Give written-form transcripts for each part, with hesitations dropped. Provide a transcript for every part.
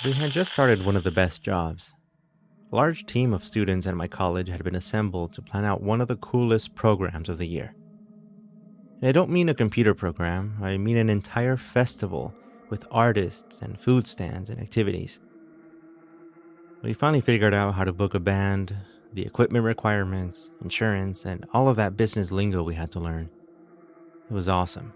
We had just started one of the best jobs. A large team of students at my college had been assembled to plan out one of the coolest programs of the year. And I don't mean a computer program, I mean an entire festival with artists and food stands and activities. We finally figured out how to book a band, the equipment requirements, insurance, and all of that business lingo we had to learn. It was awesome.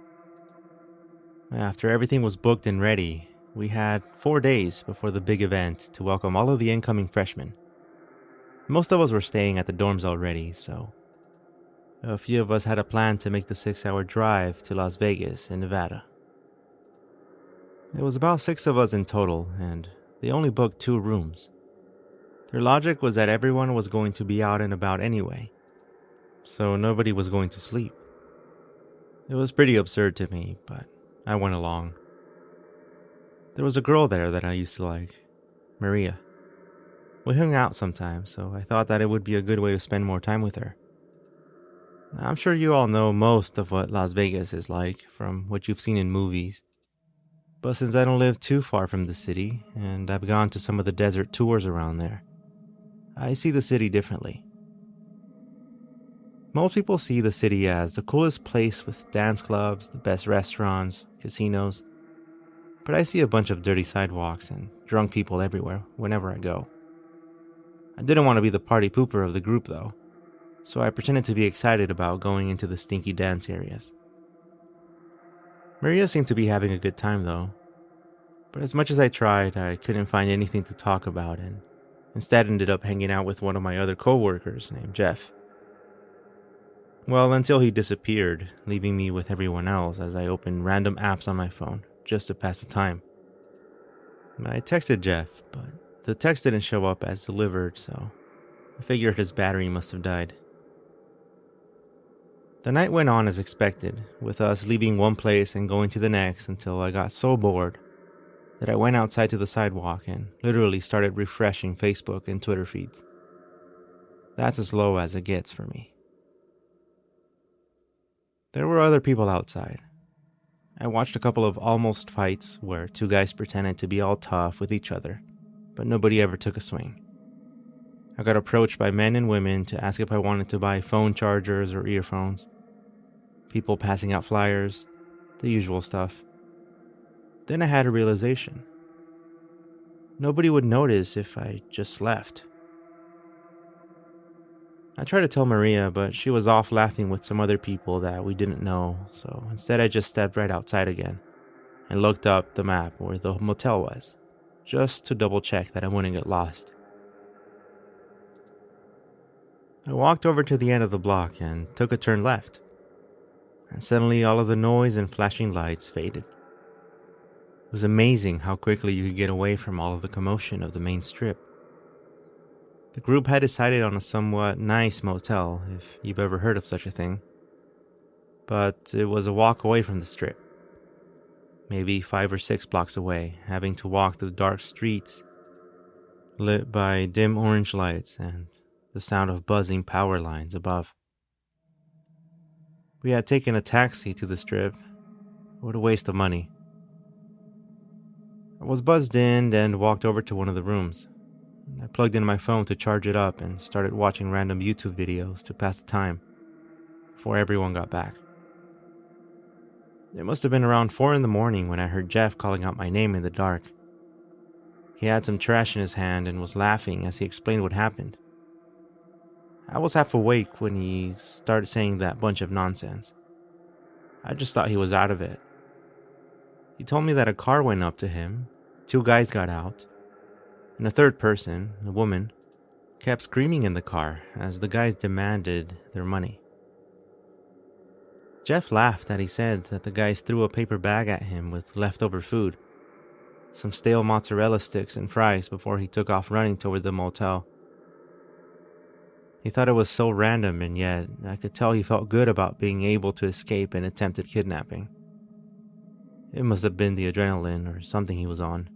After everything was booked and ready, we had 4 days before the big event to welcome all of the incoming freshmen. Most of us were staying at the dorms already, so a few of us had a plan to make the 6-hour drive to Las Vegas in Nevada. It was about 6 of us in total, and they only booked 2 rooms. Their logic was that everyone was going to be out and about anyway, so nobody was going to sleep. It was pretty absurd to me, but I went along. There was a girl there that I used to like, Maria. We hung out sometimes, so I thought that it would be a good way to spend more time with her. I'm sure you all know most of what Las Vegas is like from what you've seen in movies. But since I don't live too far from the city, and I've gone to some of the desert tours around there, I see the city differently. Most people see the city as the coolest place with dance clubs, the best restaurants, casinos. But I see a bunch of dirty sidewalks and drunk people everywhere whenever I go. I didn't want to be the party pooper of the group though, so I pretended to be excited about going into the stinky dance areas. Maria seemed to be having a good time though, but as much as I tried, I couldn't find anything to talk about and instead ended up hanging out with one of my other coworkers named Jeff. Well, until he disappeared, leaving me with everyone else as I opened random apps on my phone just to pass the time. I texted Jeff, but the text didn't show up as delivered, so I figured his battery must have died. The night went on as expected, with us leaving one place and going to the next until I got so bored that I went outside to the sidewalk and literally started refreshing Facebook and Twitter feeds. That's as low as it gets for me. There were other people outside. I watched a couple of almost fights where 2 guys pretended to be all tough with each other, but nobody ever took a swing. I got approached by men and women to ask if I wanted to buy phone chargers or earphones. People passing out flyers, the usual stuff. Then I had a realization. Nobody would notice if I just left. I tried to tell Maria, but she was off laughing with some other people that we didn't know, so instead I just stepped right outside again and looked up the map where the motel was, just to double check that I wouldn't get lost. I walked over to the end of the block and took a turn left, and suddenly all of the noise and flashing lights faded. It was amazing how quickly you could get away from all of the commotion of the main strip. The group had decided on a somewhat nice motel, if you've ever heard of such a thing. But it was a walk away from the strip. Maybe 5 or 6 blocks away, having to walk through dark streets, lit by dim orange lights and the sound of buzzing power lines above. We had taken a taxi to the strip. What a waste of money. I was buzzed in and walked over to one of the rooms. I plugged in my phone to charge it up and started watching random YouTube videos to pass the time before everyone got back. It must have been around 4 in the morning when I heard Jeff calling out my name in the dark. He had some trash in his hand and was laughing as he explained what happened. I was half awake when he started saying that bunch of nonsense. I just thought he was out of it. He told me that a car went up to him, 2 guys got out, and a third person, a woman, kept screaming in the car as the guys demanded their money. Jeff laughed as he said that the guys threw a paper bag at him with leftover food, some stale mozzarella sticks and fries before he took off running toward the motel. He thought it was so random, and yet I could tell he felt good about being able to escape an attempted kidnapping. It must have been the adrenaline or something he was on.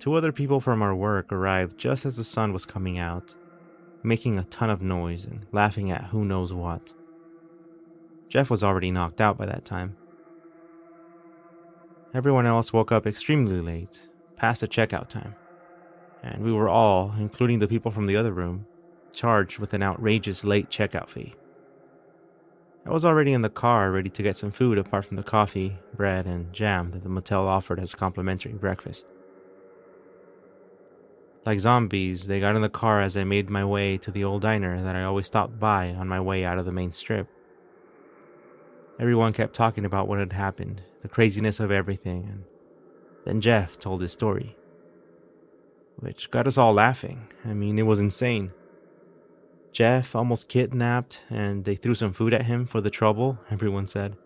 2 other people from our work arrived just as the sun was coming out, making a ton of noise and laughing at who knows what. Jeff was already knocked out by that time. Everyone else woke up extremely late, past the checkout time, and we were all, including the people from the other room, charged with an outrageous late checkout fee. I was already in the car ready to get some food apart from the coffee, bread, and jam that the motel offered as a complimentary breakfast. Like zombies, they got in the car as I made my way to the old diner that I always stopped by on my way out of the main strip. Everyone kept talking about what had happened, the craziness of everything, and then Jeff told his story, which got us all laughing. I mean, it was insane. Jeff almost kidnapped, and they threw some food at him for the trouble, everyone said.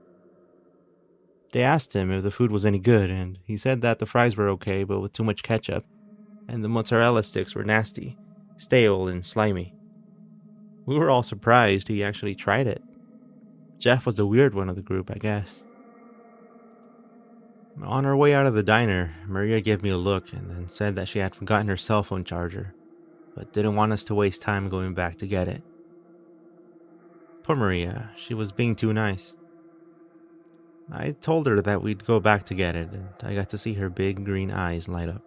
They asked him if the food was any good, and he said that the fries were okay, but with too much ketchup, and the mozzarella sticks were nasty, stale, and slimy. We were all surprised he actually tried it. Jeff was the weird one of the group, I guess. On our way out of the diner, Maria gave me a look and then said that she had forgotten her cell phone charger, but didn't want us to waste time going back to get it. Poor Maria, she was being too nice. I told her that we'd go back to get it, and I got to see her big green eyes light up.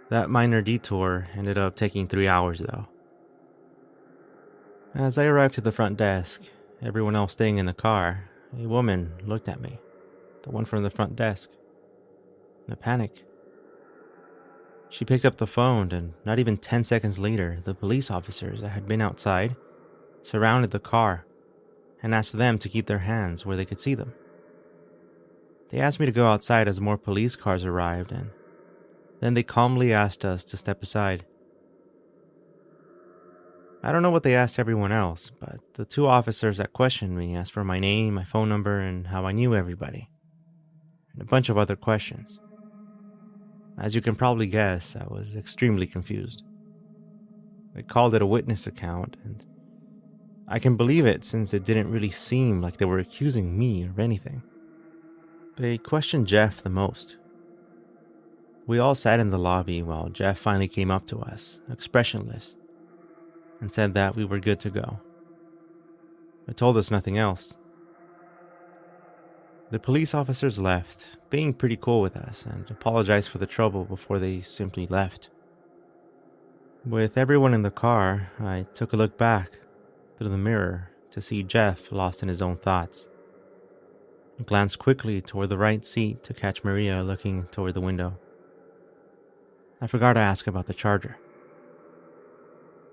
That minor detour ended up taking 3 hours, though. As I arrived to the front desk, everyone else staying in the car, a woman looked at me, the one from the front desk, in a panic. She picked up the phone, and not even 10 seconds later, the police officers that had been outside surrounded the car and asked them to keep their hands where they could see them. They asked me to go outside as more police cars arrived, and then they calmly asked us to step aside. I don't know what they asked everyone else, but the 2 officers that questioned me asked for my name, my phone number, and how I knew everybody, and a bunch of other questions. As you can probably guess, I was extremely confused. They called it a witness account, and I can believe it since it didn't really seem like they were accusing me of anything. They questioned Jeff the most. We all sat in the lobby while Jeff finally came up to us, expressionless, and said that we were good to go. But told us nothing else. The police officers left, being pretty cool with us, and apologized for the trouble before they simply left. With everyone in the car, I took a look back through the mirror to see Jeff lost in his own thoughts. I glanced quickly toward the right seat to catch Maria looking toward the window. I forgot to ask about the charger.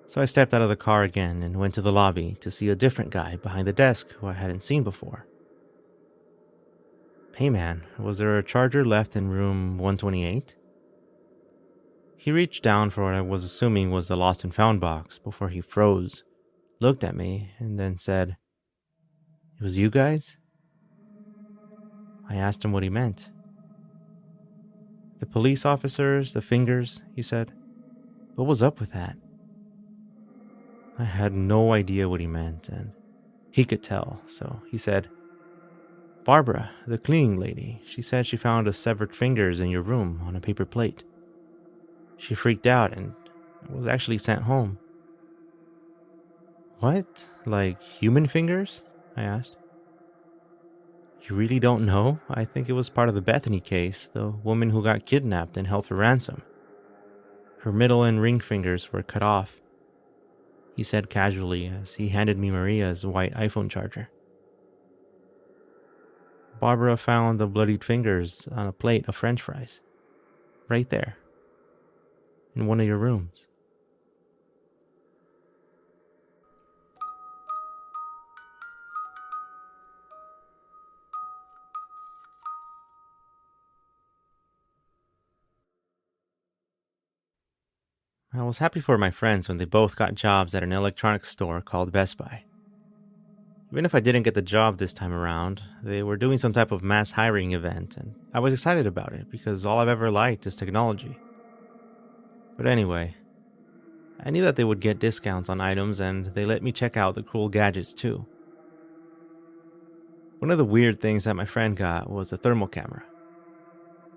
So I stepped out of the car again and went to the lobby to see a different guy behind the desk who I hadn't seen before. Hey man, was there a charger left in room 128? He reached down for what I was assuming was the lost and found box before he froze, looked at me, and then said, "It was you guys?" I asked him what he meant. "The police officers, the fingers," he said. "What was up with that?" I had no idea what he meant, and he could tell, so he said, "Barbara, the cleaning lady, she said she found a severed fingers in your room on a paper plate. She freaked out and was actually sent home." "What? Like human fingers?" I asked. "You really don't know? I think it was part of the Bethany case, the woman who got kidnapped and held for ransom. Her middle and ring fingers were cut off," he said casually as he handed me Maria's white iPhone charger. "Barbara found the bloodied fingers on a plate of French fries. Right there. In one of your rooms." I was happy for my friends when they both got jobs at an electronics store called Best Buy. Even if I didn't get the job this time around, they were doing some type of mass hiring event, and I was excited about it because all I've ever liked is technology. But anyway, I knew that they would get discounts on items, and they let me check out the cool gadgets too. One of the weird things that my friend got was a thermal camera.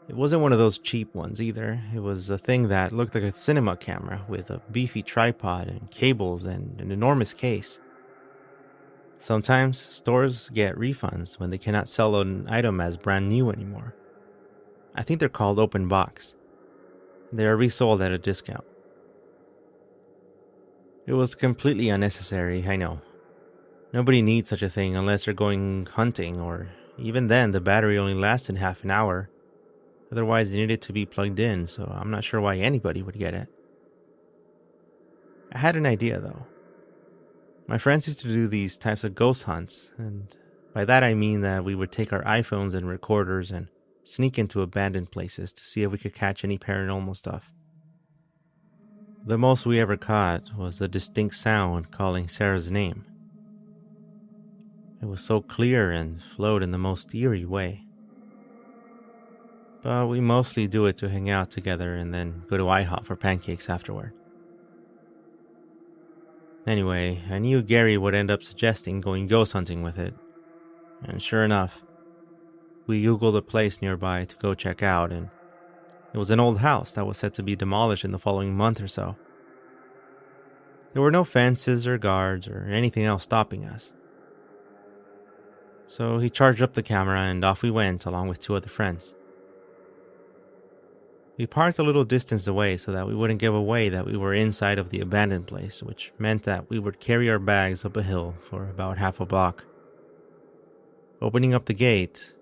It wasn't one of those cheap ones either. It was a thing that looked like a cinema camera with a beefy tripod and cables and an enormous case. Sometimes stores get refunds when they cannot sell an item as brand new anymore. I think they're called open box. They are resold at a discount. It was completely unnecessary, I know. Nobody needs such a thing unless they're going hunting, or even then the battery only lasted half an hour. Otherwise, it needed to be plugged in, so I'm not sure why anybody would get it. I had an idea, though. My friends used to do these types of ghost hunts, and by that I mean that we would take our iPhones and recorders and sneak into abandoned places to see if we could catch any paranormal stuff. The most we ever caught was the distinct sound calling Sarah's name. It was so clear and flowed in the most eerie way. But we mostly do it to hang out together and then go to IHOP for pancakes afterward. Anyway, I knew Gary would end up suggesting going ghost hunting with it. And sure enough, we Googled a place nearby to go check out, and it was an old house that was set to be demolished in the following month or so. There were no fences or guards or anything else stopping us. So he charged up the camera and off we went along with two other friends. We parked a little distance away so that we wouldn't give away that we were inside of the abandoned place, which meant that we would carry our bags up a hill for about half a block. Opening up the gate,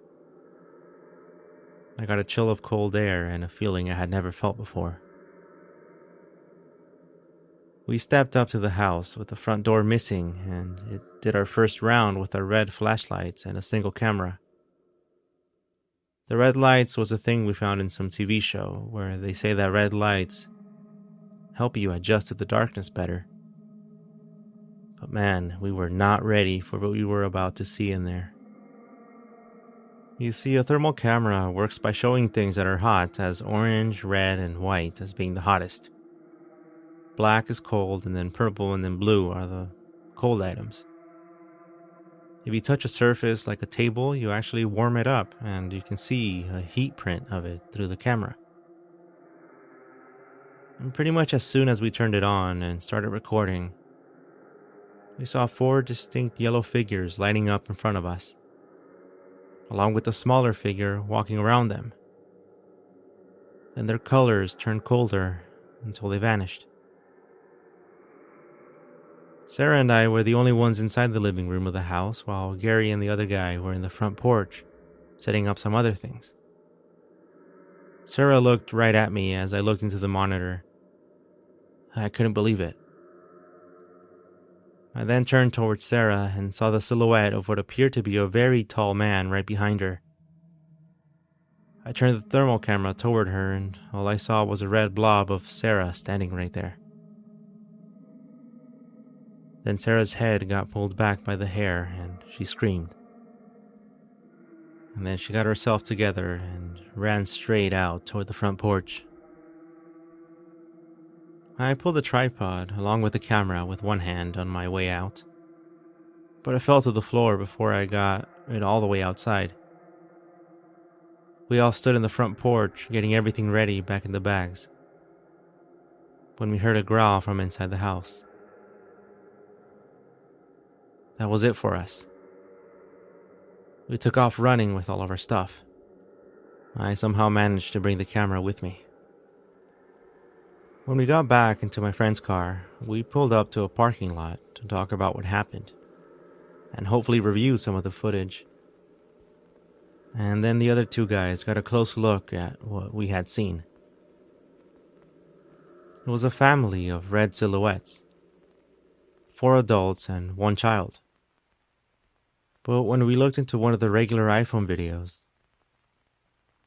I got a chill of cold air and a feeling I had never felt before. We stepped up to the house with the front door missing, and it did our first round with our red flashlights and a single camera. The red lights was a thing we found in some TV show where they say that red lights help you adjust to the darkness better. But man, we were not ready for what we were about to see in there. You see, a thermal camera works by showing things that are hot as orange, red, and white as being the hottest. Black is cold, and then purple and then blue are the cold items. If you touch a surface like a table, you actually warm it up, and you can see a heat print of it through the camera. And pretty much as soon as we turned it on and started recording, we saw 4 distinct yellow figures lining up in front of us, along with a smaller figure walking around them. Then their colors turned colder until they vanished. Sarah and I were the only ones inside the living room of the house, while Gary and the other guy were in the front porch, setting up some other things. Sarah looked right at me as I looked into the monitor. I couldn't believe it. I then turned towards Sarah and saw the silhouette of what appeared to be a very tall man right behind her. I turned the thermal camera toward her, and all I saw was a red blob of Sarah standing right there. Then Sarah's head got pulled back by the hair, and she screamed. And then she got herself together and ran straight out toward the front porch. I pulled the tripod along with the camera with one hand on my way out, but it fell to the floor before I got it all the way outside. We all stood in the front porch getting everything ready back in the bags, when we heard a growl from inside the house. That was it for us. We took off running with all of our stuff. I somehow managed to bring the camera with me. When we got back into my friend's car, we pulled up to a parking lot to talk about what happened, and hopefully review some of the footage. And then the other 2 guys got a close look at what we had seen. It was a family of red silhouettes, 4 adults and 1 child. But when we looked into one of the regular iPhone videos,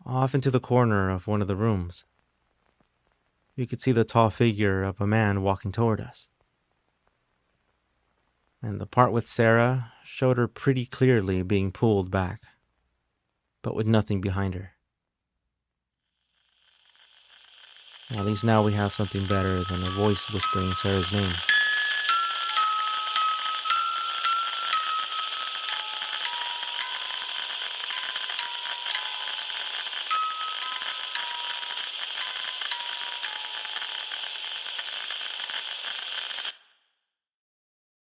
off into the corner of one of the rooms, you could see the tall figure of a man walking toward us. And the part with Sarah showed her pretty clearly being pulled back, but with nothing behind her. At least now we have something better than a voice whispering Sarah's name.